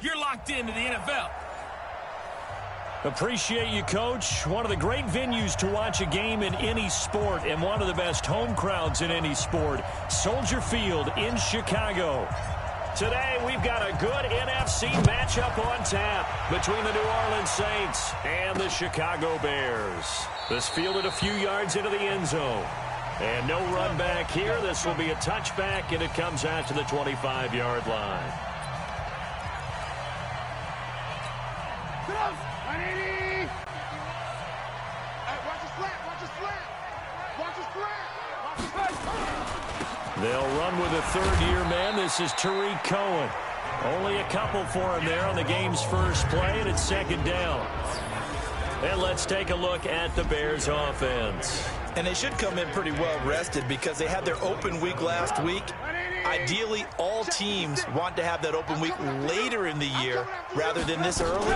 You're locked into the NFL. Appreciate you, Coach. One of the great venues to watch a game in any sport and one of the best home crowds in any sport. Soldier Field in Chicago. Today, we've got a good NFC matchup on tap between the New Orleans Saints and the Chicago Bears. This fielded a few yards into the end zone. And no run back here. This will be a touchback, and it comes out to the 25-yard line. They'll run with a third-year man. This is Tariq Cohen. Only a couple for him there on the game's first play, and it's second down. And let's take a look at the Bears offense. And they should come in pretty well rested because they had their open week last week. Ideally, all teams want to have that open week later in the year rather than this early.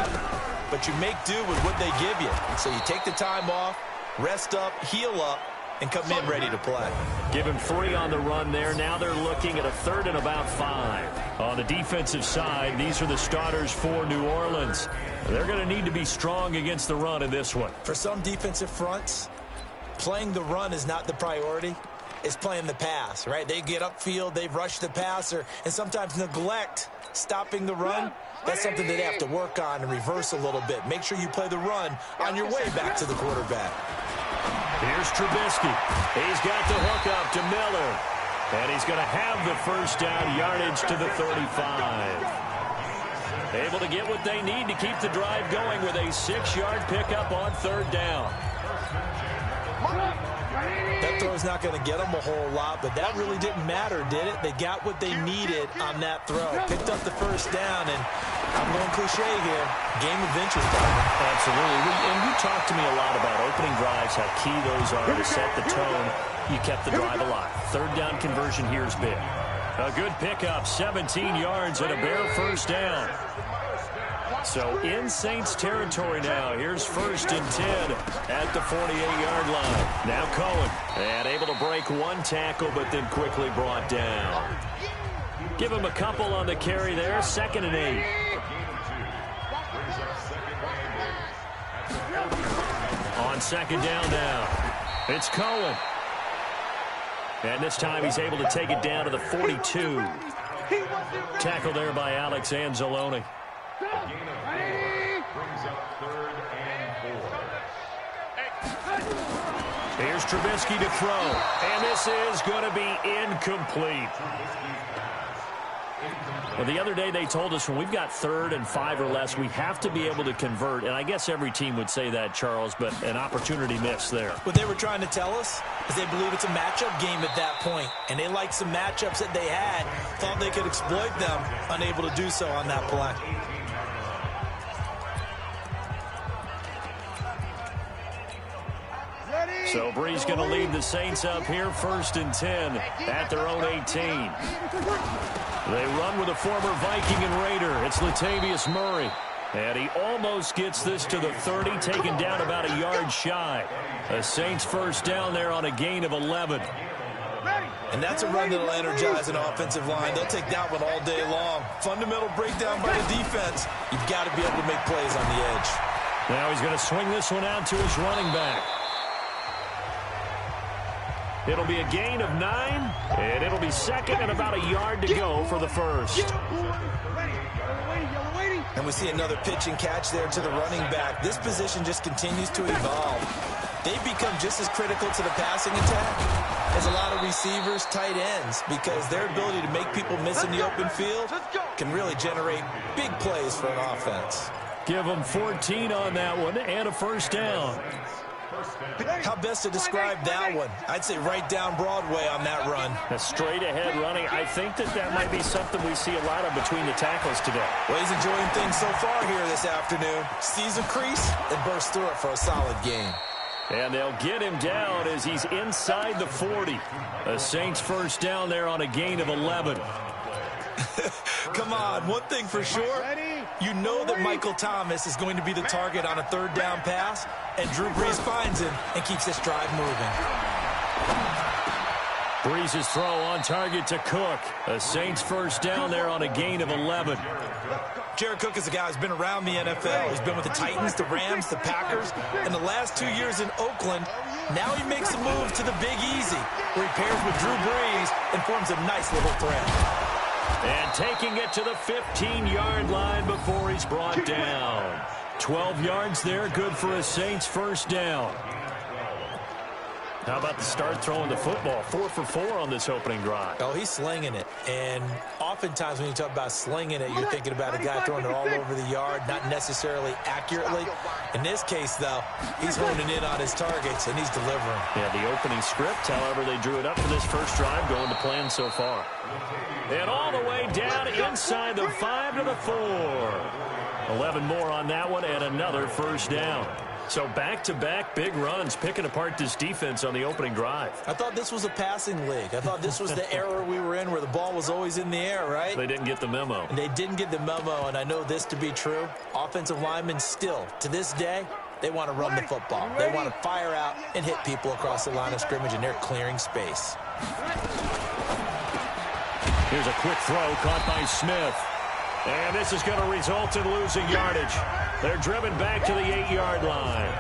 But you make do with what they give you. And so you take the time off, rest up, heal up, and come in ready to play. Give him 3 on the run there. Now they're looking at a third and about 5. On the defensive side, these are the starters for New Orleans. They're going to need to be strong against the run in this one. For some defensive fronts, playing the run is not the priority. It's playing the pass, right? They get upfield, they rush the passer, and sometimes neglect stopping the run. That's something that they have to work on and reverse a little bit. Make sure you play the run on your way back to the quarterback. Here's Trubisky. He's got the hook up to Miller. And he's going to have the first down, yardage to the 35. Able to get what they need to keep the drive going with a 6-yard pickup on third down. That throw's not going to get them a whole lot, but that really didn't matter, did it? They got what they needed on that throw. Picked up the first down, and I'm going cliche here. Game of inches, partner. Absolutely. And you talked to me a lot about opening drives, how key those are to set the tone. You kept the drive alive. Third down conversion here is big. A good pickup, 17 yards, and a Bear first down. So in Saints territory now. Here's 1st and 10 at the 48-yard line. Now Cohen, and able to break one tackle, but then quickly brought down. Give him a couple on the carry there. 2nd and 8. On 2nd down now, it's Cohen. And this time he's able to take it down to the 42. Tackle there by Alex Anzalone. Here's Trubisky to throw, and this is going to be incomplete. Well, the other day they told us when we've got 3rd and 5 or less, we have to be able to convert, and I guess every team would say that, Charles, but an opportunity missed there. What they were trying to tell us is they believe it's a matchup game at that point, and they liked some matchups that they had, thought they could exploit them, unable to do so on that play. So Brees going to lead the Saints up here, 1st and 10 at their own 18. They run with a former Viking and Raider. It's Latavius Murray. And he almost gets this to the 30, taken down about a yard shy. A Saints first down there on a gain of 11. And that's a run that'll energize an offensive line. They'll take that one all day long. Fundamental breakdown by the defense. You've got to be able to make plays on the edge. Now he's going to swing this one out to his running back. It'll be a gain of 9, and it'll be 2nd and about a yard to go for the first. And we see another pitch and catch there to the running back. This position just continues to evolve. They've become just as critical to the passing attack as a lot of receivers, tight ends, because their ability to make people miss in the open field can really generate big plays for an offense. Give them 14 on that one and a first down. How best to describe that one? I'd say right down Broadway on that run. A straight-ahead running. I think that might be something we see a lot of between the tackles today. Well, he's enjoying things so far here this afternoon. Sees a crease and bursts through it for a solid gain. And they'll get him down as he's inside the 40. A Saints first down there on a gain of 11. Come on, one thing for sure. You know that Michael Thomas is going to be the target on a third down pass, and Drew Brees finds him and keeps this drive moving. Breeze's throw on target to Cook. A Saints first down there on a gain of 11. Jared Cook is a guy who's been around the NFL. He's been with the Titans, the Rams, the Packers, and the last 2 years in Oakland. Now he makes a move to the Big Easy, where he pairs with Drew Brees and forms a nice little threat. And taking it to the 15-yard line before he's brought down. 12 yards there, good for a Saints first down. How about the start throwing the football? 4 for 4 on this opening drive. Oh, he's slinging it. And oftentimes when you talk about slinging it, you're thinking about a guy throwing it all over the yard, not necessarily accurately. In this case, though, he's honing in on his targets, and he's delivering. Yeah, the opening script, however, they drew it up for this first drive, going to plan so far. And all the way down inside the 5 to the 4. 11 more on that one, and another first down. So back-to-back big runs, picking apart this defense on the opening drive. I thought this was a passing league. I thought this was the era we were in where the ball was always in the air, right? They didn't get the memo. And they didn't get the memo, and I know this to be true. Offensive linemen still, to this day, they want to run the football. They want to fire out and hit people across the line of scrimmage, and they're clearing space. Here's a quick throw caught by Smith. And this is going to result in losing yardage. They're driven back to the 8-yard line.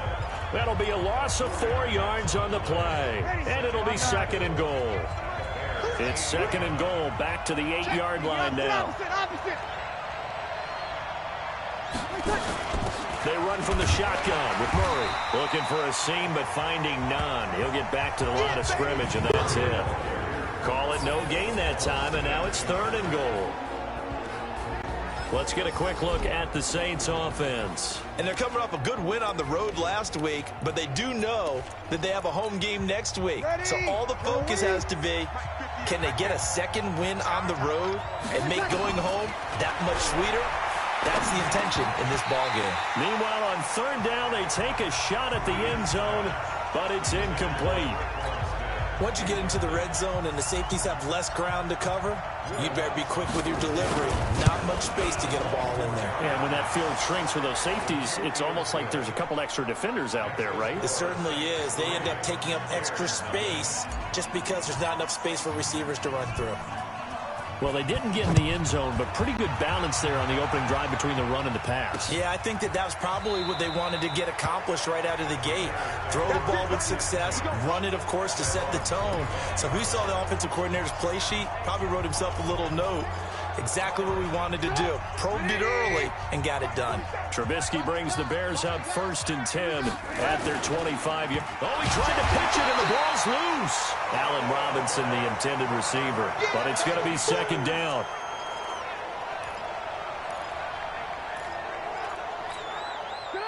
That'll be a loss of 4 yards on the play. And it'll be second and goal. It's second and goal, back to the 8-yard line now. They run from the shotgun with Murray. Looking for a seam, but finding none. He'll get back to the line of scrimmage, and that's it. Call it no gain that time, and now it's third and goal. Let's get a quick look at the Saints offense. And they're coming off a good win on the road last week, but they do know that they have a home game next week. So all the focus has to be, can they get a second win on the road and make going home that much sweeter? That's the intention in this ballgame. Meanwhile, on third down, they take a shot at the end zone, but it's incomplete. Once you get into the red zone and the safeties have less ground to cover, you better be quick with your delivery. Not much space to get a ball in there. And when that field shrinks for those safeties, it's almost like there's a couple extra defenders out there, right? It certainly is. They end up taking up extra space just because there's not enough space for receivers to run through. Well, they didn't get in the end zone, but pretty good balance there on the opening drive between the run and the pass. Yeah, I think that was probably what they wanted to get accomplished right out of the gate. Throw the ball with success, run it, of course, to set the tone. So who saw the offensive coordinator's play sheet? Probably wrote himself a little note. Exactly what we wanted to do. Probed it early and got it done. Trubisky brings the Bears up 1st and 10 at their 25. Oh, he tried to pitch it and the ball's loose. Allen Robinson, the intended receiver. But it's going to be second down.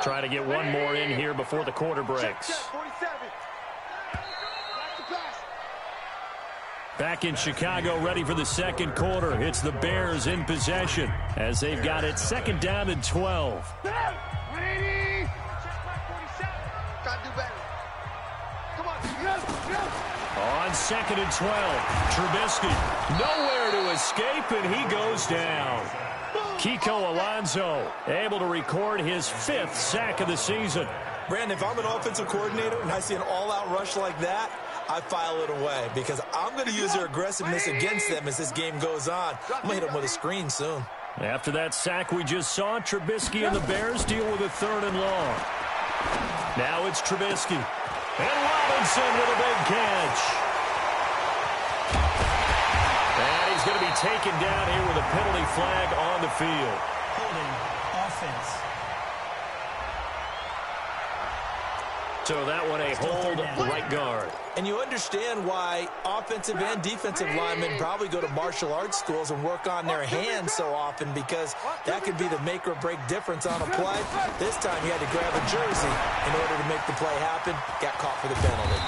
Trying to get one more in here before the quarter breaks. Back in Chicago, ready for the second quarter. It's the Bears in possession as they've got it second down and 12. On second and 12, Trubisky nowhere to escape, and he goes down. Kiko Alonso able to record his 5th sack of the season. Brandon, if I'm an offensive coordinator and I see an all-out rush like that, I file it away because I'm going to use their aggressiveness against them as this game goes on. I'm going to hit them with a screen soon. After that sack we just saw, Trubisky and the Bears deal with a 3rd and long. Now it's Trubisky. And Robinson with a big catch. And he's going to be taken down here with a penalty flag on the field. Holding offense. So that one a hold right guard. And you understand why offensive and defensive linemen probably go to martial arts schools and work on their hands so often, because that could be the make or break difference on a play. This time he had to grab a jersey in order to make the play happen. Got caught for the penalty.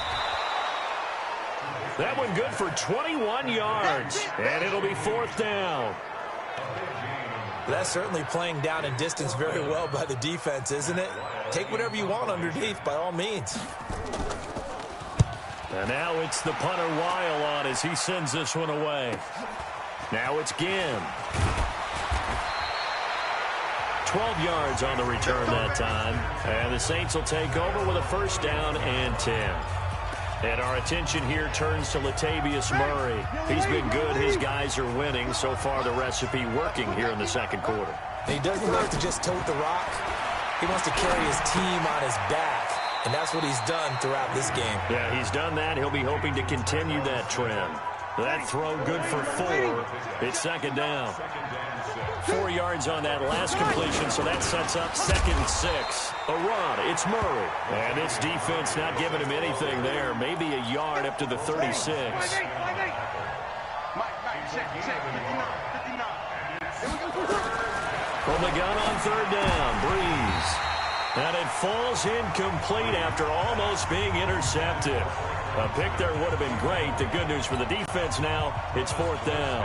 That one good for 21 yards. And it'll be 4th down. That's certainly playing down and distance very well by the defense, isn't it? Take whatever you want underneath, by all means. And now it's the punter Weil on as he sends this one away. Now it's Ginn. 12 yards on the return that time. And the Saints will take over with a 1st down and 10. And our attention here turns to Latavius Murray. He's been good. His guys are winning. So far, the recipe working here in the second quarter. He doesn't like to just tote the rock. He wants to carry his team on his back. And that's what he's done throughout this game. Yeah, he's done that. He'll be hoping to continue that trend. That throw good for 4. It's second down. 4 yards on that last completion, so that sets up 2nd and 6. A run, it's Murray. And this defense not giving him anything there. Maybe a yard up to the 36. From the gun on 3rd down, Breeze. And it falls incomplete after almost being intercepted. A pick there would have been great. The good news for the defense now, it's 4th down.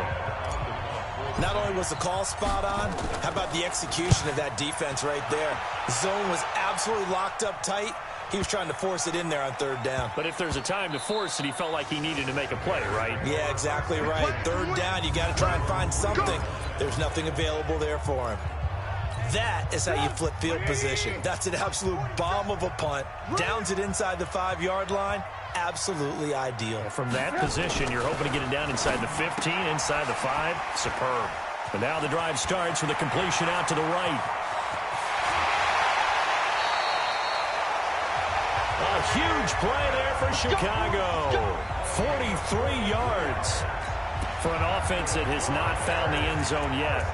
Not only was the call spot on, how about the execution of that defense right there? The zone was absolutely locked up tight. He was trying to force it in there on 3rd down. But if there's a time to force it, he felt like he needed to make a play, right? Yeah, exactly right. 3rd down, you got to try and find something. There's nothing available there for him. That is how you flip field position. That's an absolute bomb of a punt. Downs it inside the 5-yard line. Absolutely ideal. From that position, you're hoping to get it down inside the 15, inside the 5. Superb. But now the drive starts with a completion out to the right. A huge play there for Chicago. 43 yards. For an offense that has not found the end zone yet,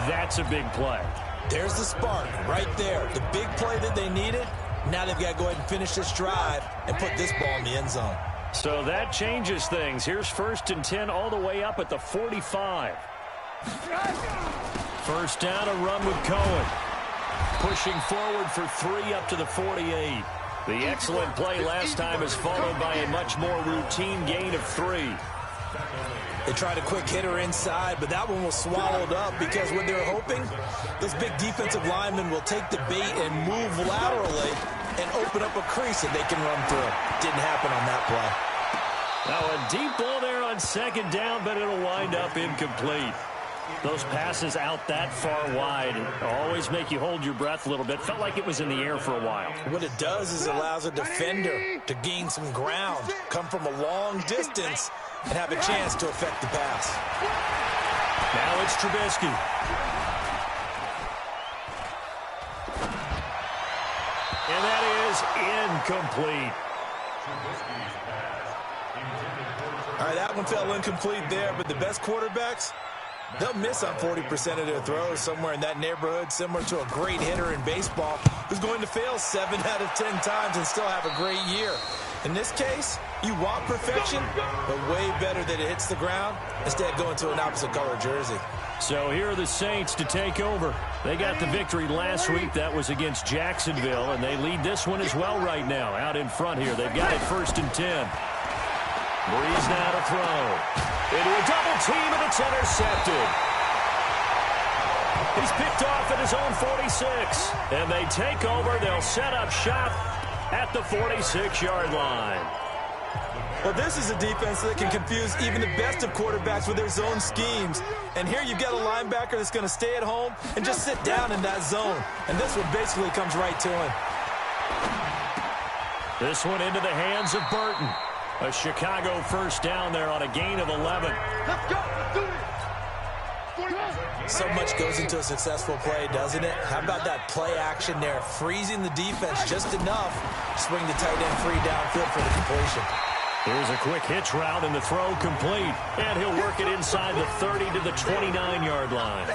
that's a big play. There's the spark right there. The big play that they needed. Now they've got to go ahead and finish this drive and put this ball in the end zone. So that changes things. Here's 1st and 10 all the way up at the 45. 1st down, a run with Cohen. Pushing forward for 3 up to the 48. The excellent play last time is followed by a much more routine gain of 3. They tried a quick hitter inside, but that one was swallowed up because what they're hoping, those big defensive linemen will take the bait and move laterally and open up a crease that they can run through. Didn't happen on that play. Now a deep ball there on 2nd down, but it'll wind up incomplete. Those passes out that far wide always make you hold your breath a little bit. Felt like it was in the air for a while. What it does is allows a defender to gain some ground, come from a long distance, and have a chance to affect the pass. Now it's Trubisky. And that is incomplete. All right, that one fell incomplete there, but the best quarterbacks, they'll miss on 40% of their throws, somewhere in that neighborhood, similar to a great hitter in baseball who's going to fail 7 out of 10 times and still have a great year. In this case, you want perfection, but way better that it hits the ground instead of going to an opposite color jersey. So here are the Saints to take over. They got the victory last week. That was against Jacksonville, and they lead this one as well right now. Out in front here, they've got it 1st and 10. Breeze now to throw. Into a double team, and it's intercepted. He's picked off at his own 46. And they take over. They'll set up shop at the 46-yard line. Well, this is a defense that can confuse even the best of quarterbacks with their zone schemes. And here you've got a linebacker that's going to stay at home and just sit down in that zone. And this one basically comes right to him. This one into the hands of Burton. A Chicago 1st down there on a gain of 11. Let's go. Do it. So much goes into a successful play, doesn't it? How about that play action there? Freezing the defense just enough. Swing the tight end free downfield for the completion. Here's a quick hitch route and the throw complete. And he'll work it inside the 30 to the 29-yard line.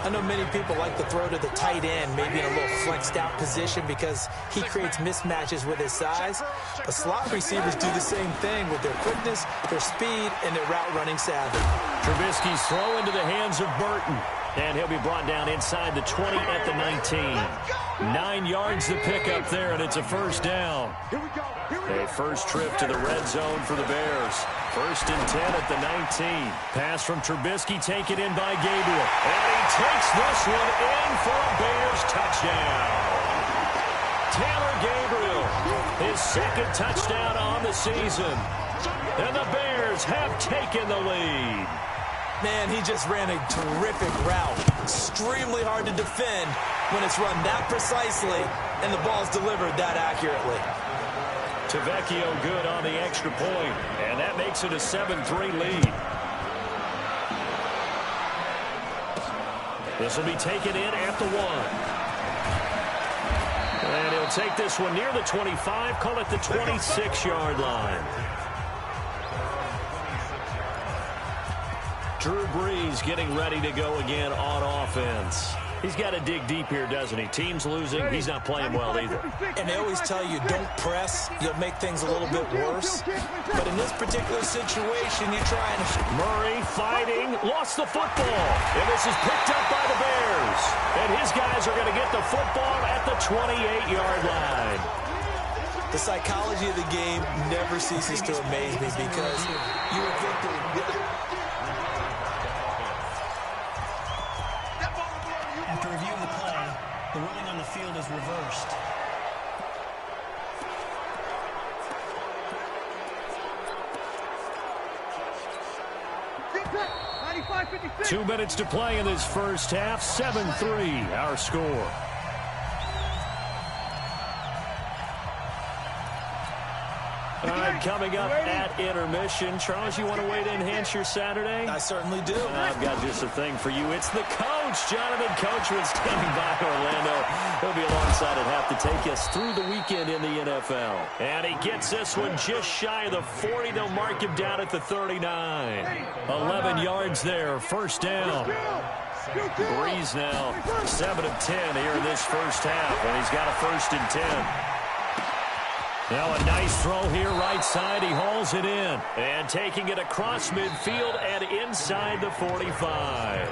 I know many people like to throw to the tight end, maybe in a little flexed out position because he creates mismatches with his size. But slot receivers do the same thing with their quickness, their speed, and their route running savvy. Trubisky's throw into the hands of Burton. And he'll be brought down inside the 20 at the 19. 9 yards to pick up there, and it's a 1st down. A first trip to the red zone for the Bears. 1st and 10 at the 19. Pass from Trubisky taken in by Gabriel. And he takes this one in for a Bears touchdown. Taylor Gabriel, his 2nd touchdown on the season. And the Bears have taken the lead. Man, he just ran a terrific route. Extremely hard to defend when it's run that precisely and the ball's delivered that accurately. Tavecchio good on the extra point, and that makes it a 7-3 lead. This will be taken in at the 1. And he'll take this one near the 25, call it the 26-yard line. Drew Brees getting ready to go again on offense. He's got to dig deep here, doesn't he? Team's losing. He's not playing well either. And they always tell you, don't press. You'll make things a little bit worse. But in this particular situation, you're trying to... Murray fighting, lost the football. And this is picked up by the Bears. And his guys are going to get the football at the 28-yard line. The psychology of the game never ceases to amaze me because you would think that... After reviewing the play, the ruling on the field is reversed. Two minutes to play in this first half. 7-3, our score. All right, coming up at intermission. Charles, you want to wait to enhance your Saturday? I certainly do. I've got just a thing for you. It's the coach, Jonathan Coachman, standing by Orlando. He'll be alongside at half to take us through the weekend in the NFL. And he gets this one just shy of the 40. They'll mark him down at the 39. 11 yards there, first down. Brees now 7 of 10 here in this first half, and he's got a 1st and 10. Now a nice throw here, right side. He hauls it in. And taking it across midfield and inside the 45.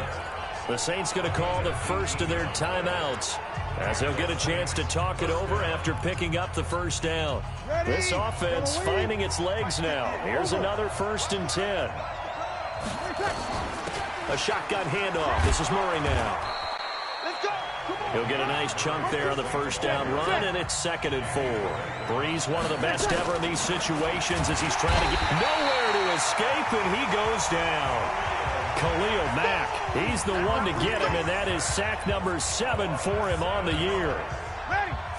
The Saints going to call the first of their timeouts as they'll get a chance to talk it over after picking up the first down. This offense finding its legs now. Here's another 1st and 10. A shotgun handoff. This is Murray now. He'll get a nice chunk there on the first down run, and it's 2nd and 4. Brees, one of the best ever in these situations as he's trying to get nowhere to escape, and he goes down. Khalil Mack, he's the one to get him, and that is sack number 7 for him on the year.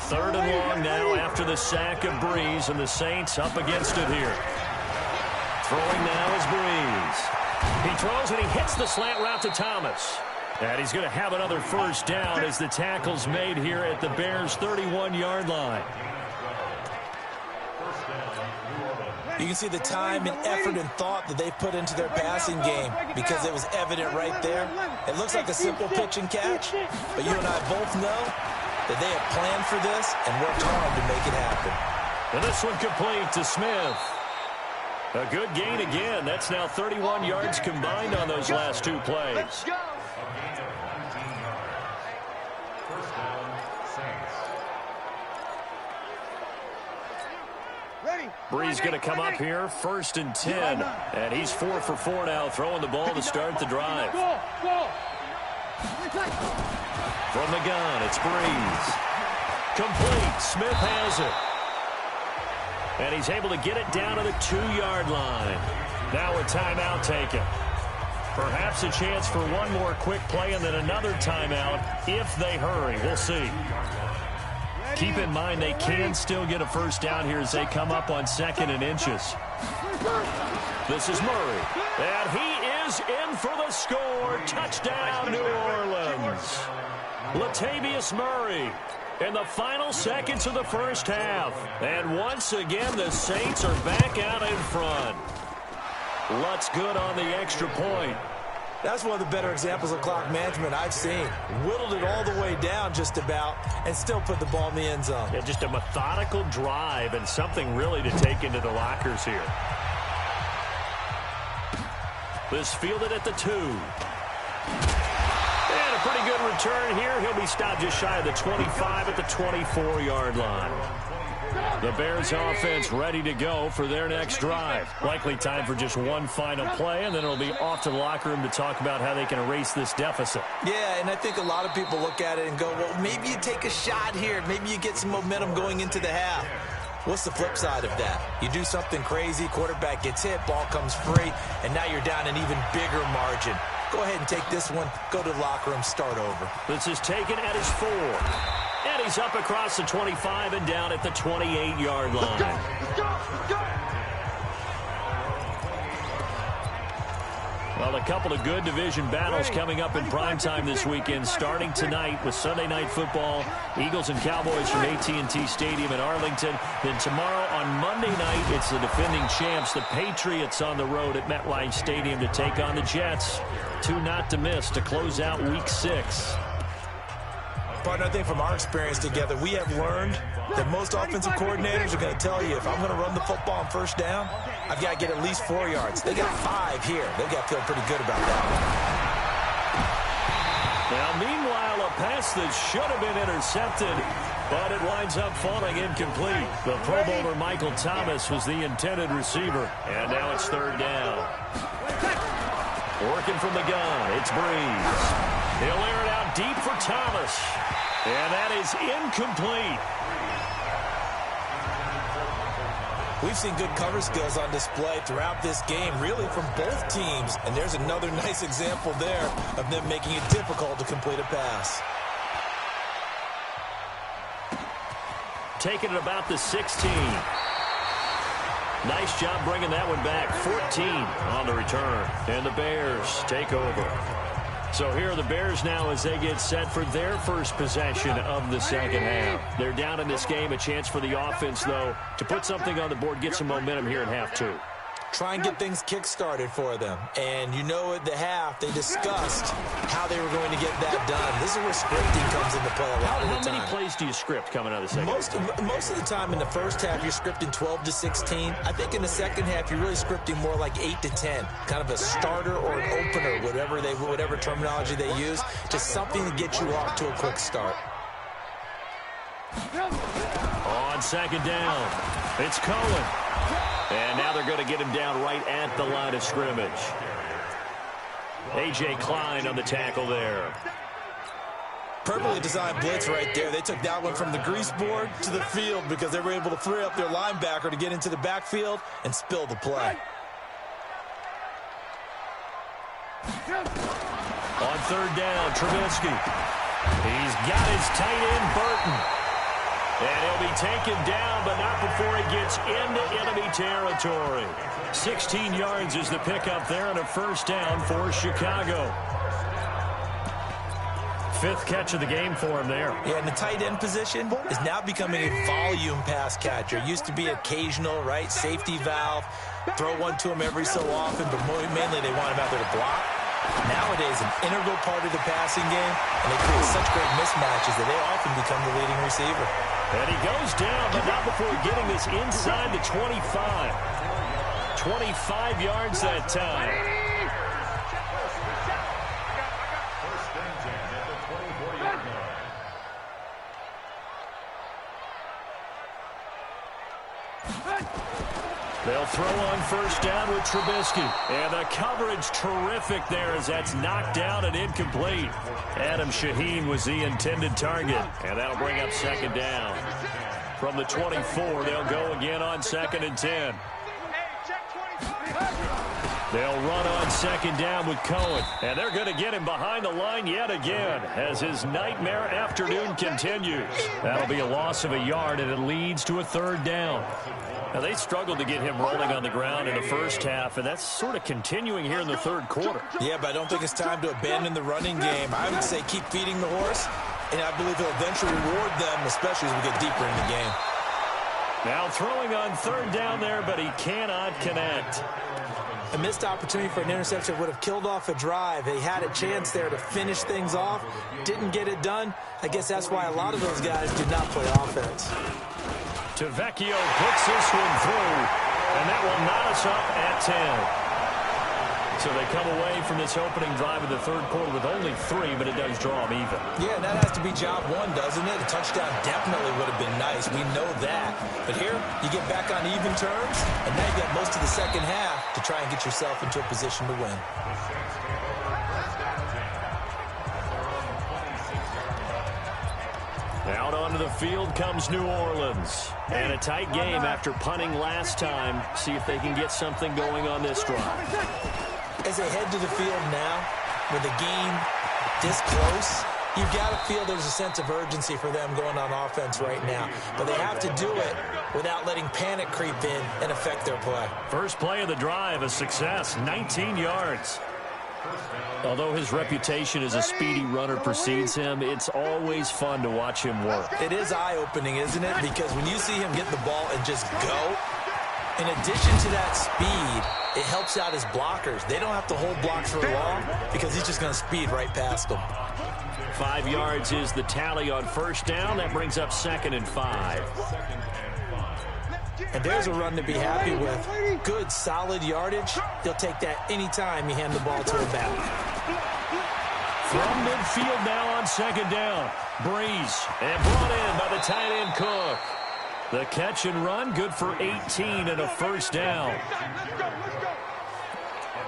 3rd and long now after the sack of Brees, and the Saints up against it here. Throwing now is Brees. He throws, and he hits the slant route to Thomas. And he's going to have another first down as the tackle's made here at the Bears' 31-yard line. You can see the time and effort and thought that they put into their passing game because it was evident right there. It looks like a simple pitch and catch, but you and I both know that they have planned for this and worked hard to make it happen. And this one complete to Smith. A good gain again. That's now 31 yards combined on those last 2 plays. Brees going to come up here, 1st and 10. And he's 4 for 4 now, throwing the ball to start the drive. From the gun, it's Brees. Complete. Smith has it. And he's able to get it down to the 2-yard line. Now a timeout taken. Perhaps a chance for one more quick play and then another timeout if they hurry. We'll see. Keep in mind they can still get a first down here as they come up on 2nd and inches. This is Murray. And he is in for the score. Touchdown, New Orleans. Latavius Murray in the final seconds of the first half. And once again, the Saints are back out in front. Lutz good on the extra point. That's one of the better examples of clock management I've seen. Whittled it all the way down just about and still put the ball in the end zone. Yeah, just a methodical drive and something really to take into the lockers here. This fielded at the 2. And a pretty good return here. He'll be stopped just shy of the 25 at the 24-yard line. The Bears offense ready to go for their next drive. Likely time for just one final play, and then it'll be off to the locker room to talk about how they can erase this deficit. Yeah, and I think a lot of people look at it and go, well, maybe you take a shot here. Maybe you get some momentum going into the half. What's the flip side of that? You do something crazy, quarterback gets hit, ball comes free, and now you're down an even bigger margin. Go ahead and take this one, go to the locker room, start over. This is taken at his 4. And he's up across the 25 and down at the 28-yard line. Well, a couple of good division battles coming up in primetime this weekend, starting tonight with Sunday Night Football, Eagles and Cowboys from AT&T Stadium in Arlington. Then tomorrow on Monday night, it's the defending champs, the Patriots, on the road at MetLife Stadium to take on the Jets. Two not to miss to close out Week 6. Partner, I think from our experience together, we have learned that most offensive coordinators are going to tell you, if I'm going to run the football on first down, I've got to get at least 4 yards. They got 5 here. They've got to feel pretty good about that. Now, meanwhile, a pass that should have been intercepted, but it winds up falling incomplete. The Pro Bowler Michael Thomas was the intended receiver, and now it's third down. Working from the gun, it's Breeze. He'll air it out deep for Thomas, and that is incomplete. We've seen good cover skills on display throughout this game, really from both teams. And there's another nice example there of them making it difficult to complete a pass. Taking it about the 16. Nice job bringing that one back. 14 on the return. And the Bears take over. So here are the Bears now as they get set for their first possession of the second half. They're down in this game. A chance for the offense, though, to put something on the board, get some momentum here in half 2. Try and get things kick-started for them. And you know at the half, they discussed how they were going to get that done. This is where scripting comes into play a lot of the time. How many plays do you script coming out of the second half? Most of the time in the first half, you're scripting 12 to 16. I think in the second half, you're really scripting more like 8 to 10. Kind of a starter or an opener, whatever terminology they use, just something to get you off to a quick start. On second down, it's Cohen. And now they're going to get him down right at the line of scrimmage. A.J. Klein on the tackle there. Perfectly designed blitz right there. They took that one from the grease board to the field because they were able to free up their linebacker to get into the backfield and spill the play. On third down, Trubisky. He's got his tight end, Burton. And he'll be taken down, but not before he gets into enemy territory. 16 yards is the pickup there and a first down for Chicago. 5th catch of the game for him there. Yeah, and the tight end position is now becoming a volume pass catcher. It used to be occasional, right? Safety valve. Throw one to him every so often, but mainly they want him out there to block. Nowadays, an integral part of the passing game, and they create such great mismatches that they often become the leading receiver. And he goes down, but not before getting this inside the 25. 25 yards that time. They'll throw on first down with Trubisky. And the coverage terrific there as that's knocked down and incomplete. Adam Shaheen was the intended target. And that'll bring up second down. From the 24, they'll go again on 2nd and 10. They'll run on second down with Cohen. And they're going to get him behind the line yet again as his nightmare afternoon continues. That'll be a loss of a yard, and it leads to a third down. Now, they struggled to get him rolling on the ground in the first half, and that's sort of continuing here in the third quarter. Yeah, but I don't think it's time to abandon the running game. I would say keep feeding the horse, and I believe he'll eventually reward them, especially as we get deeper in the game. Now throwing on third down there, but he cannot connect. A missed opportunity for an interception would have killed off a drive. They had a chance there to finish things off, didn't get it done. I guess that's why a lot of those guys did not play offense. Tavecchio puts this one through, and that will knot us up at 10. So they come away from this opening drive of the third quarter with only 3, but it does draw them even. Yeah, and that has to be job one, doesn't it? A touchdown definitely would have been nice. We know that. But here, you get back on even terms, and now you got most of the second half to try and get yourself into a position to win. Out onto the field comes New Orleans. And a tight game after punting last time. See if they can get something going on this drive. As they head to the field now, with the game this close, You've got to feel there's a sense of urgency for them going on offense right now. But they have to do it without letting panic creep in and affect their play. First play of the drive, a success, 19 yards. Although his reputation as a speedy runner precedes him, it's always fun to watch him work. It is eye-opening, isn't it? Because when you see him get the ball and just go, in addition to that speed, it helps out his blockers. They don't have to hold blocks for long because he's just going to speed right past them. 5 yards is the tally on first down. That brings up 2nd and 5. And there's a run to be happy with. Good, solid yardage. He'll take that anytime you hand the ball to him back. From midfield now on 2nd down. Breeze, and brought in by the tight end Cook. The catch and run, good for 18 and a first down.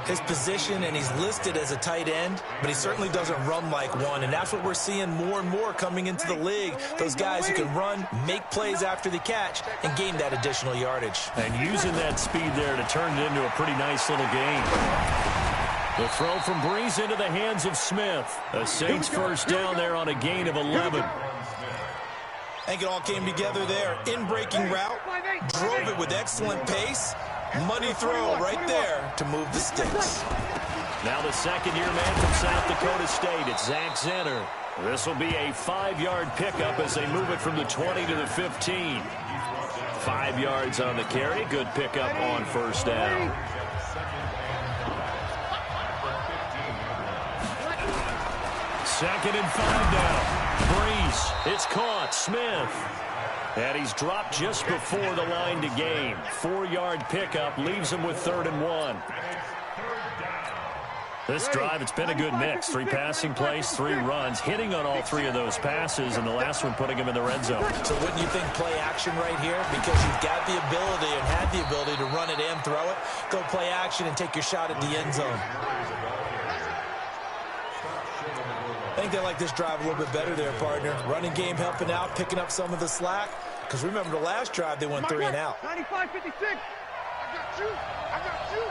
His position, and he's listed as a tight end, but he certainly doesn't run like one, and that's what we're seeing more and more coming into the league. Those guys who can run, make plays after the catch, and gain that additional yardage. And using that speed there to turn it into a pretty nice little gain. The throw from Breeze into the hands of Smith. A Saints first down there on a gain of 11. I think it all came together there. In-breaking route, drove it with excellent pace. Money throw right there to move the sticks. Now the second-year man from South Dakota State, it's Zach Zenner. This will be a 5-yard pickup as they move it from the 20 to the 15. 5 yards on the carry. Good pickup on first down. Second and 5 now. Breeze, it's caught. Smith. And he's dropped just before the line to gain. 4-yard pickup leaves him with 3rd and 1. This drive, it's been a good mix. 3 passing plays, 3 runs, hitting on all 3 of those passes, and the last one putting him in the red zone. So wouldn't you think play action right here? Because you've got the ability and had the ability to run it and throw it. Go play action and take your shot at the end zone. I think they like this drive a little bit better there, partner. Running game helping out, picking up some of the slack. Because remember, the last drive, they went 3 and out. 95-56. I got you.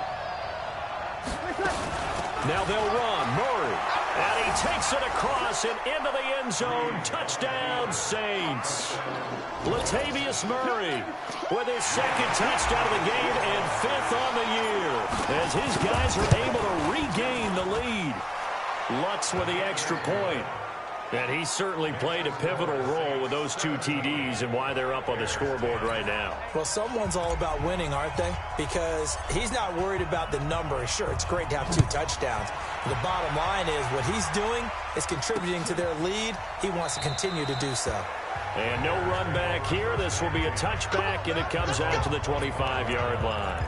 Now they'll run. Murray. And he takes it across and into the end zone. Touchdown, Saints. Latavius Murray with his 2nd touchdown of the game and 5th on the year. As his guys are able to regain the lead. Lutz with the extra point. And he certainly played a pivotal role with those 2 TDs and why they're up on the scoreboard right now. Well, someone's all about winning, aren't they? Because he's not worried about the number. Sure, it's great to have 2 touchdowns. But the bottom line is what he's doing is contributing to their lead. He wants to continue to do so. And no run back here. This will be a touchback, and it comes out to the 25-yard line.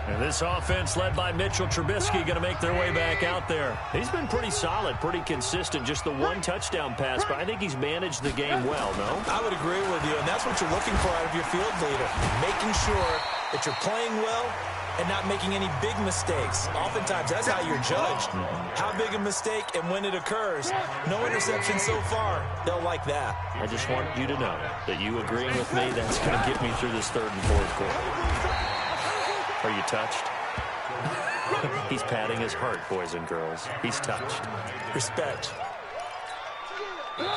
And this offense led by Mitchell Trubisky going to make their way back out there. He's been pretty solid, pretty consistent, just the 1 touchdown pass, but I think he's managed the game well, no? I would agree with you, and that's what you're looking for out of your field leader, making sure that you're playing well and not making any big mistakes. Oftentimes, that's how you're judged. How big a mistake and when it occurs. No interception so far. They'll like that. I just want you to know that you agreeing with me, that's going to get me through this 3rd and 4th quarter. Are you touched? He's patting his heart, boys and girls. He's touched. Respect.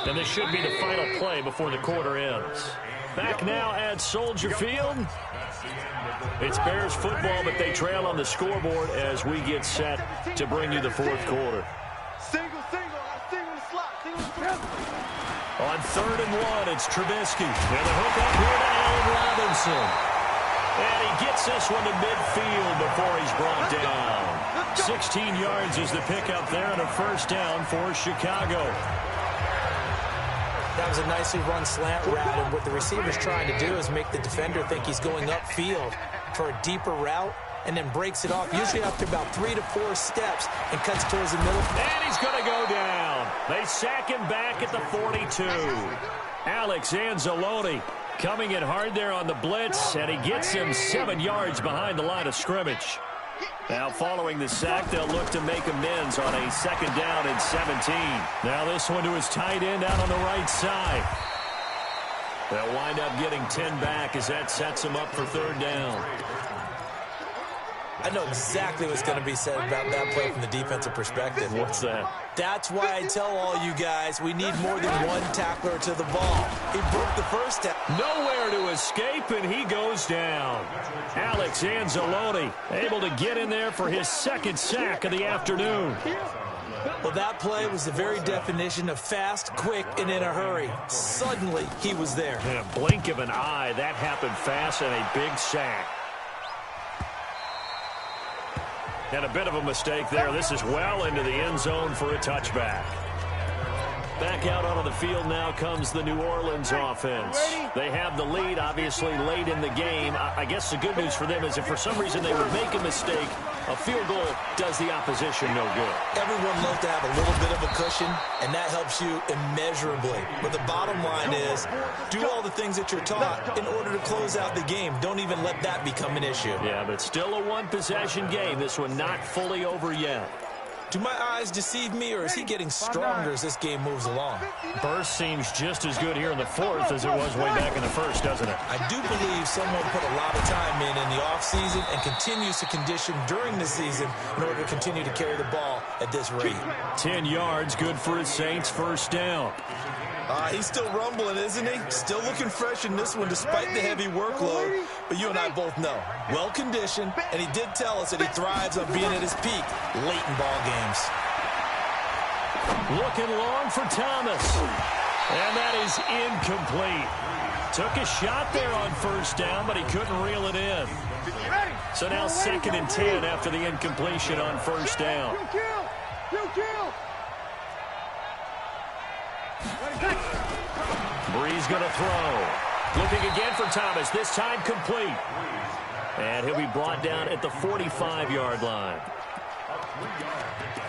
And this should be the final play before the quarter ends. Back now at Soldier Field. It's Bears football, but they trail on the scoreboard as we get set to bring you the 4th quarter. Single the slot. On 3rd and 1, it's Trubisky. And the hook up here to Allen Robinson. And he gets this one to midfield before he's brought down. 16 yards is the pickup there and a first down for Chicago. That was a nicely run slant route, and what the receiver's trying to do is make the defender think he's going upfield for a deeper route and then breaks it off, usually after about 3 to 4 steps, and cuts towards the middle. And he's going to go down. They sack him back at the 42. Alex Anzalone coming in hard there on the blitz, and he gets him 7 yards behind the line of scrimmage. Now following the sack, they'll look to make amends on a 2nd down and 17. Now this one to his tight end out on the right side. They'll wind up getting 10 back as that sets him up for 3rd down. I know exactly what's going to be said about that play from the defensive perspective. What's that? That's why I tell all you guys we need more than one tackler to the ball. He broke the first tackle. Nowhere to escape, and he goes down. Alex Anzalone able to get in there for his second sack of the afternoon. Well, that play was the very definition of fast, quick, and in a hurry. Suddenly, he was there. In a blink of an eye, that happened fast and a big sack. And a bit of a mistake there. This is well into the end zone for a touchback. Back out onto the field now comes the New Orleans offense. They have the lead, obviously, late in the game. I guess the good news for them is if for some reason they would make a mistake, a field goal does the opposition no good. Everyone loves to have a little bit of a cushion, and that helps you immeasurably. But the bottom line is, do all the things that you're taught in order to close out the game. Don't even let that become an issue. Yeah, but still a one-possession game. This one not fully over yet. Do my eyes deceive me, or is he getting stronger as this game moves along? Burst seems just as good here in the fourth as it was way back in the first, doesn't it? I do believe someone put a lot of time in the offseason and continues to condition during the season in order to continue to carry the ball at this rate. 10 yards, good for his Saints, first down. He's still rumbling, isn't he? Still looking fresh in this one despite the heavy workload. But you and I both know, well-conditioned, and he did tell us that he thrives on being at his peak late in ball games. Looking long for Thomas. And that is incomplete. Took a shot there on first down, but he couldn't reel it in. So now 2nd and 10 after the incompletion on first down. Breeze going to throw. Looking again for Thomas, this time complete. And he'll be brought down at the 45-yard line.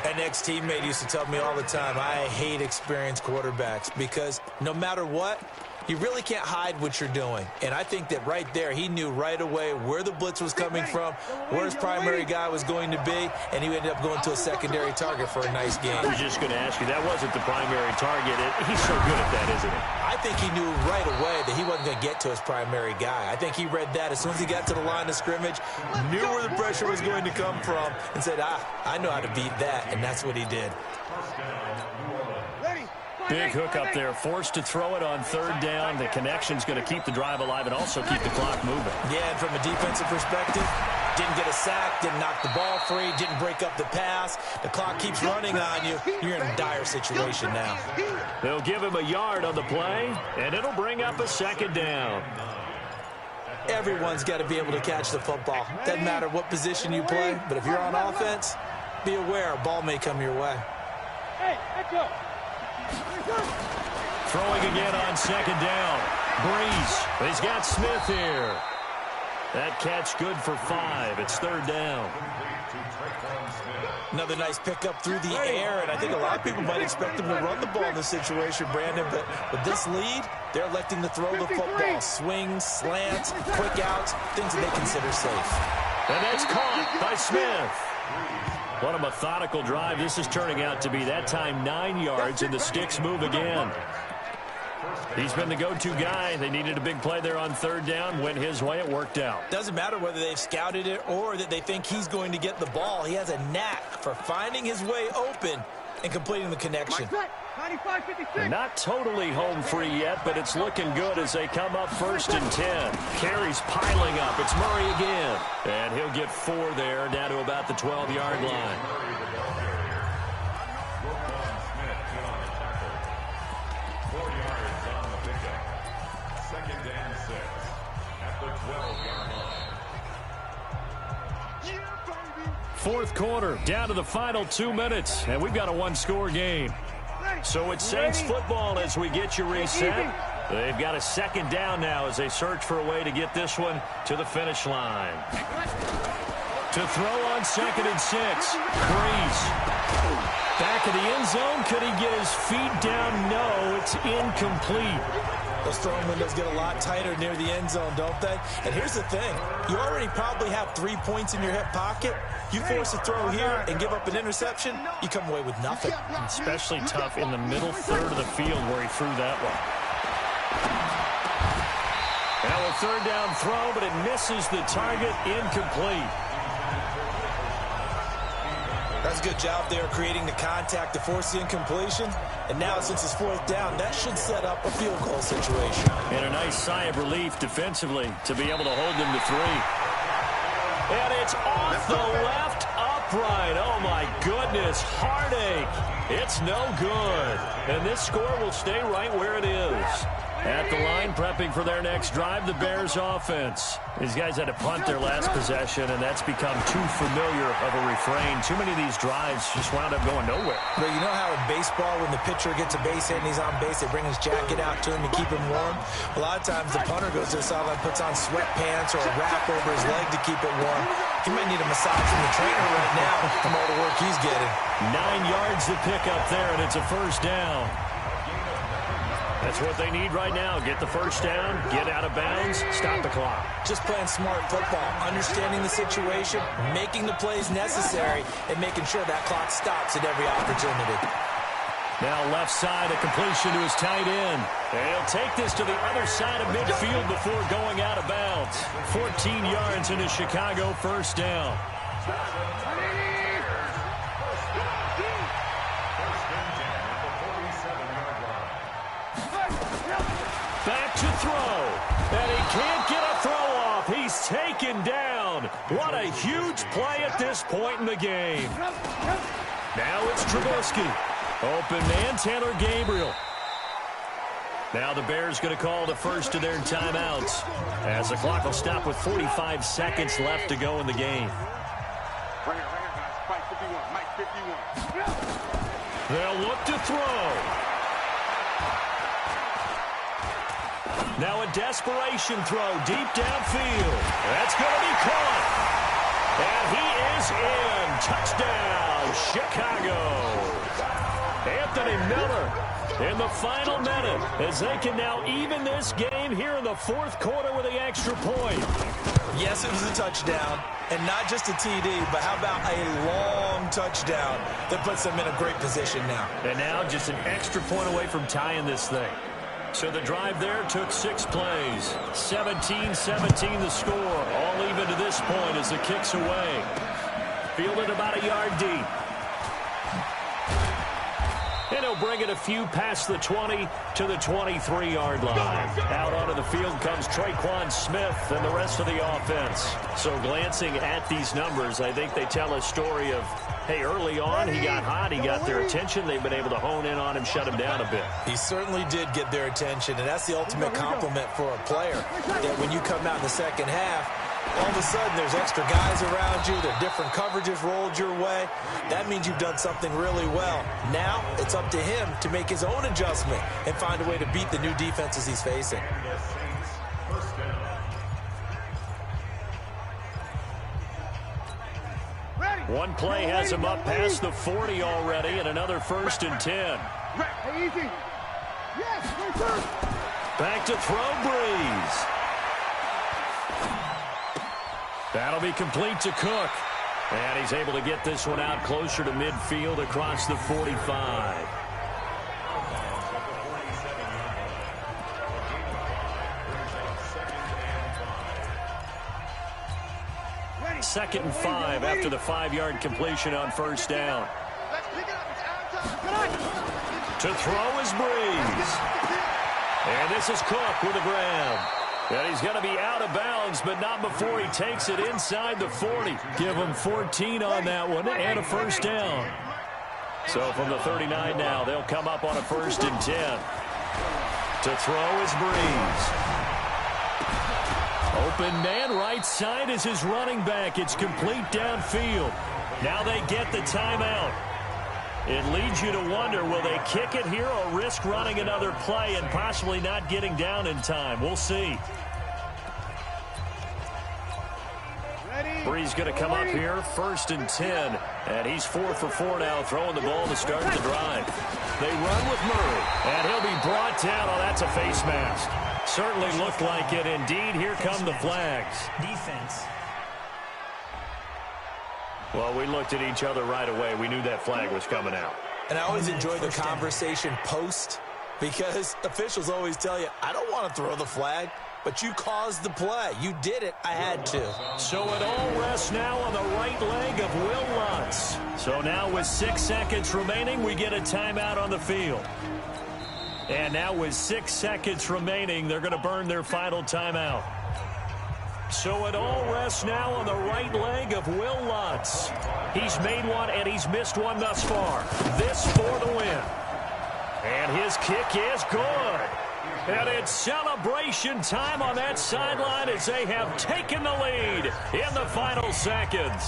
An ex-teammate used to tell me all the time, I hate experienced quarterbacks because no matter what, you really can't hide what you're doing. And I think that right there, he knew right away where the blitz was coming from, where his primary guy was going to be, and he ended up going to a secondary target for a nice game. I was just going to ask you, that wasn't the primary target. He's so good at that, isn't he? I think he knew right away that he wasn't going to get to his primary guy. I think he read that as soon as he got to the line of scrimmage, knew where the pressure was going to come from, and said, I know how to beat that, and that's what he did. Big hook up there, forced to throw it on third down. The connection's going to keep the drive alive and also keep the clock moving. Yeah, and from a defensive perspective, didn't get a sack, didn't knock the ball free, didn't break up the pass. The clock keeps running on you. You're in a dire situation now. They'll give him a yard on the play, and it'll bring up a 2nd down. Everyone's got to be able to catch the football. Doesn't matter what position you play, but if you're on offense, be aware a ball may come your way. Hey, let's go. Throwing again on 2nd down. Breeze. He's got Smith here. That catch good for 5. It's 3rd down. Another nice pickup through the air, and I think a lot of people might expect him to run the ball in this situation, Brandon, but with this lead, they're electing to throw the football. Swings, slants, quick outs, things that they consider safe. And that's caught by Smith. What a methodical drive this is turning out to be. That time 9 yards, and the sticks move again. He's been the go-to guy. They needed a big play there on 3rd down. Went his way. It worked out. Doesn't matter whether they've scouted it or that they think he's going to get the ball. He has a knack for finding his way open and completing the connection. They're not totally home free yet, but it's looking good as they come up 1st and 10. Carries piling up. It's Murray again. And he'll get 4 there, down to about the 12-yard line. Fourth quarter, down to the final 2 minutes, and we've got a one-score game. So it's Saints football as we get you reset. They've got a 2nd down now as they search for a way to get this one to the finish line. To throw on 2nd and 6. Breeze. Back of the end zone. Could he get his feet down? No, it's incomplete. Those throwing windows get a lot tighter near the end zone, don't they? And here's the thing. You already probably have 3 points in your hip pocket. You force a throw here and give up an interception, you come away with nothing. Especially tough in the middle third of the field where he threw that one. Now a 3rd down throw, but it misses the target. Incomplete. Does a good job there creating the contact to force the incompletion. And now, since it's 4th down, that should set up a field goal situation. And a nice sigh of relief defensively to be able to hold them to 3. And it's off the left upright. Oh, my goodness. Heartache. It's no good. And this score will stay right where it is. At the line, prepping for their next drive, the Bears offense. These guys had to punt their last possession, and that's become too familiar of a refrain. Too many of these drives just wound up going nowhere. But you know how in baseball, when the pitcher gets a base hit and he's on base, they bring his jacket out to him to keep him warm? A lot of times the punter goes to the sideline, puts on sweatpants or a wrap over his leg to keep it warm. He might need a massage from the trainer right now from all the work he's getting. 9 yards to pick up there, and it's a 1st down. That's what they need right now. Get the 1st down, get out of bounds, stop the clock. Just playing smart football, understanding the situation, making the plays necessary, and making sure that clock stops at every opportunity. Now left side, a completion to his tight end. And he'll take this to the other side of midfield before going out of bounds. 14 yards into Chicago, 1st down. Back to throw. And he can't get a throw off. He's taken down. What a huge play at this point in the game. Now it's Trubisky. Open man, Taylor Gabriel. Now the Bears going to call the first of their timeouts, as the clock will stop with 45 seconds left to go in the game. Right here, guys. Mike 51. Mike 51. They'll look to throw. Now a desperation throw deep downfield. That's going to be caught. And he is in. Touchdown, Chicago. Anthony Miller in the final minute as they can now even this game here in the 4th quarter with the extra point. Yes, it was a touchdown, and not just a TD, but how about a long touchdown that puts them in a great position now. And now just an extra point away from tying this thing. So the drive there took 6 plays. 17-17 the score. All even to this point as the kick's away. Fielded about a yard deep. And he'll bring it a few past the 20 to the 23-yard line. Out onto the field comes Traquan Smith and the rest of the offense. So glancing at these numbers, I think they tell a story of, hey, early on he got hot, he got their attention. They've been able to hone in on him, shut him down a bit. He certainly did get their attention, and that's the ultimate compliment for a player. That when you come out in the second half, all of a sudden there's extra guys around you, there are different coverages rolled your way. That means you've done something really well. Now it's up to him to make his own adjustment and find a way to beat the new defenses he's facing. One play has him up past the 40 already, and another 1st and 10. Back to throw, Breeze. That'll be complete to Cook. And he's able to get this one out closer to midfield across the 45. Second and 5 after the 5-yard completion on 1st down. To throw is Breeze. And this is Cook with the grab. And he's going to be out of bounds, but not before he takes it inside the 40. Give him 14 on that one and a 1st down. So from the 39 now, they'll come up on a 1st and 10. To throw is Breeze. Open man right side is his running back. It's complete downfield. Now they get the timeout. It leads you to wonder, will they kick it here or risk running another play and possibly not getting down in time? We'll see. Breeze going to come up here, 1st and 10. And he's 4 for 4 now, throwing the ball to start the drive. They run with Murray. And he'll be brought down. Oh, that's a face mask. Certainly looked like it. Indeed, here come the flags. Defense. Well, we looked at each other right away. We knew that flag was coming out. And I always enjoy the conversation post, because officials always tell you, I don't want to throw the flag. but you caused the play. You did it. I had to. So it all rests now on the right leg of Will Lutz. So now with 6 seconds remaining, we get a timeout on the field. And now with 6 seconds remaining, they're going to burn their final timeout. So it all rests now on the right leg of Will Lutz. He's made one and he's missed one thus far. This for the win. And his kick is good. And it's celebration time on that sideline as they have taken the lead in the final seconds.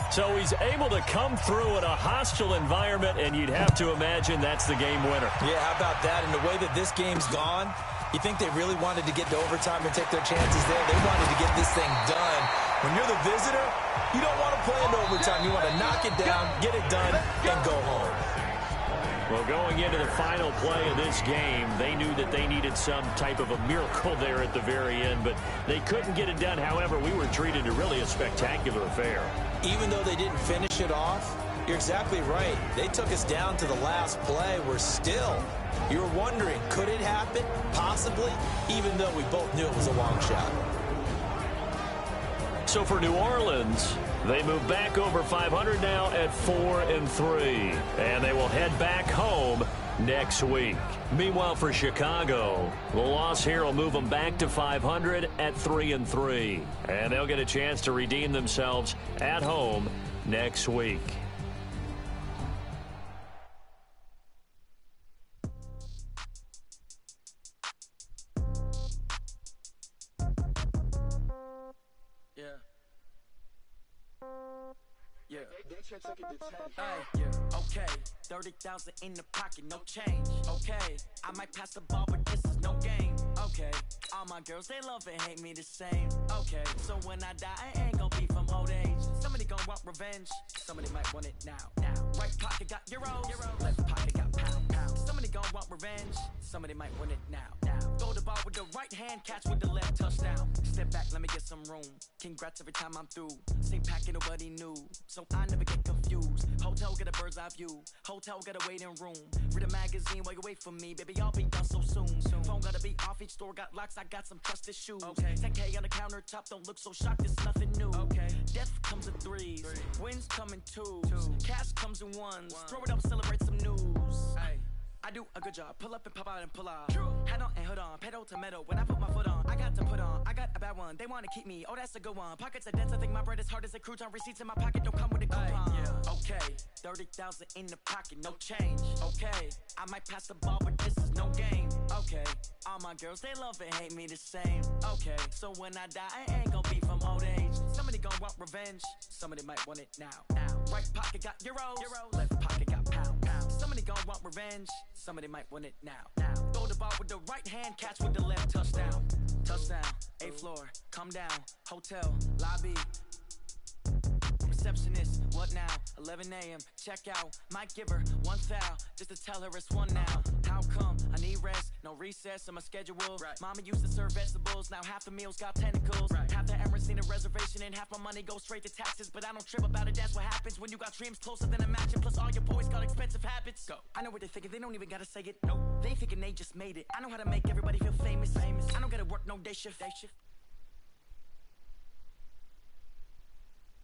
So he's able to come through in a hostile environment, and you'd have to imagine that's the game winner. Yeah, how about that? And the way that this game's gone, you think they really wanted to get to overtime and take their chances there? They wanted to get this thing done. When you're the visitor, you don't want to play into overtime. You want to knock it down, get it done, and go home. Well, going into the final play of this game, they knew that they needed some type of a miracle there at the very end, but they couldn't get it done. However, we were treated to really a spectacular affair. Even though they didn't finish it off, you're exactly right. They took us down to the last play. We're still, you're wondering, could it happen? Possibly, even though we both knew it was a long shot. So for New Orleans, they move back over 500 now at 4-3, and they will head back home next week. Meanwhile, for Chicago, the loss here will move them back to 500 at 3-3, and they'll get a chance to redeem themselves at home next week. Okay, 30,000 in the pocket, no change. Okay, I might pass the ball, but this is no game. Okay, all my girls, they love and hate me the same. Okay, so when I die, I ain't gonna be from old age. Somebody gonna want revenge, somebody might want it now. Right pocket got euros, left pocket got pound. Somebody gonna want revenge, somebody might want it now. Throw the ball with the right hand, catch with the left, touchdown. Step back, let me get some room. Congrats every time I'm through. Same packet, nobody knew, so I never get confused. Hotel get a bird's eye view. Hotel got a waiting room. Read a magazine while you wait for me. Baby, I'll be done so soon. Phone gotta be off. Each store got locks. I got some trusted shoes. Okay. 10K on the countertop. Don't look so shocked. It's nothing new. Okay. Death comes in threes. Wins come in twos. Cash comes in ones. Throw it up, celebrate some news. Ay. I do a good job. Pull up and pop out and pull out. Head on and hood on. Pedal to metal. When I put my foot on, I got to put on. I got a bad one. They want to keep me. Oh, that's a good one. Pockets are dense. I think my bread is hard as a crouton. Receipts in my pocket don't come with a coupon. Yeah. Okay. 30,000 in the pocket. No change. Okay. I might pass the ball, but this is no game. Okay. All my girls, they love and hate me the same. Okay. So when I die, I ain't gonna be from old age. Somebody gonna want revenge. Somebody might want it now. Right pocket got euros. Left pocket got pound. Somebody gonna want revenge. Somebody might want it now. Throw the ball with the right hand, catch with the left, touchdown. Touchdown, 8th floor, come down, hotel, lobby. Receptionist, what now? 11 a.m., check out. Might give her one foul, just to tell her it's one now. How come? I need rest, no recess on my schedule. Right. Mama used to serve vegetables, now half the meals got tentacles. Right. Half the Emirates need a reservation and half my money goes straight to taxes. But I don't trip about it, that's what happens when you got dreams closer than a match. Plus all your boys got expensive habits. Go. I know what they're thinking, they don't even gotta say it. Nope. They thinking they just made it. I know how to make everybody feel famous. I don't gotta work no day shift.